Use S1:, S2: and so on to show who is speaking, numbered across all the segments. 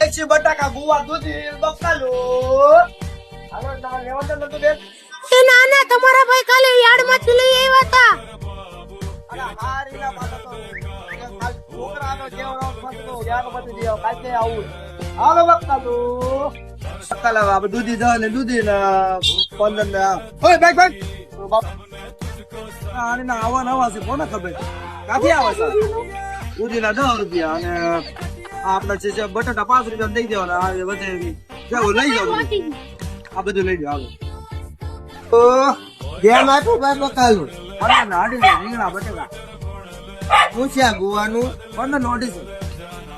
S1: પછી બટાકા ગુવા દૂધી બકાલો હાલો તમારે લેવાનું નતું બેન
S2: એ ના ના તમારા ભાઈ કાલે યાર્ડમાંથી લઈ આવ્યા હતા.
S1: અરે હારીના માથા તો કાલ છોકરાનો જેવડો ફસતો યાર બધી દેવ કાલે આવું હાલો બકાલો બકાલા આપણે દૂધી દો ને દૂધી ને 15 ને ઓય ભાઈ ભાઈ બાપ આને ના આવા છે કોને ખબર કાથી આવે છે દૂધીના 10 રૂપિયા અને આપણા છે બટાટા 5 રૂપિયા દઈ દેવાના આ બધે જાવ લઈ જાવ આ બધું લઈ જાવ તો ધ્યાન આપો ભાઈ બકાલું અરે નાડી દે રીંગણા બટેકા પૂછ્યા ગુવાનું 15 નોટિસ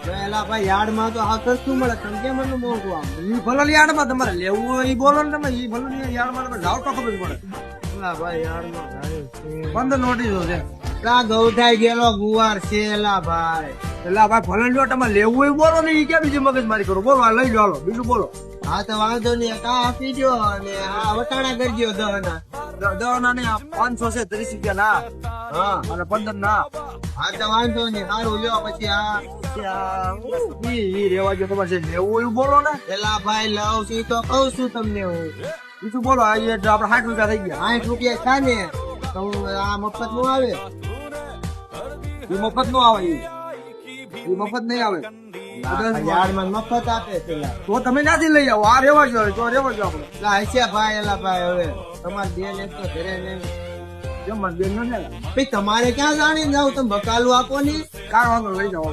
S1: પેલા ભાઈ યાર્ડ માં તો આ સસ્તું મળે તમે કેમ મને મોંઘું આમ ઈ ભલે યાર્ડ માં તમારે લેવું હોય ઈ બોલો ને તમે ઈ ભલે યાર્ડ માં તમે જાવ તો ખબર પડે ના ભાઈ યાર્ડ માં 15 નોટિસો છે કા ગૌઠાઈ ગયેલો ગુવાર છે એલા ભાઈ ભલે જો તમે લેવું હોય બોલો ને ઈ ક્યાં બીજી મગજ મારી કરો બોલો આ લઈ જાવ બીજું બોલો હા તો વાંધો નહીં કા આપી દો અને આ વટાણા કરજો દહના ને 500 છે 30 રૂપિયા ના હા અને 15 ના હા તો વાંધો નહીં સારું લ્યો પછી ઈ રેવા જો તમારે લેવું હોય બોલો ને એલા ભાઈ લઉં છું તો કહું છું તમને હું બીજું બોલો આ આપડે 60 રૂપિયા થઈ ગયા 60 રૂપિયા છે ને તો આ મફત નું આવે ઈ મફત નું આવે ઈ મફત નહીં આવે યાર્ડમાં મફત આપે પેલા તો તમે નાથી લઈ આવો આ રેવા જો તો રેવા જો આપણે હસ્યા ભાઈ એલા ભાઈ હવે તમારે બેન એક તો ઘરે નહીં જમવા બેન ન જાય ભાઈ તમારે ક્યાં જાણી જાવ તમે બકાલું આપો ને કાં વાંધો લઈ જાઓ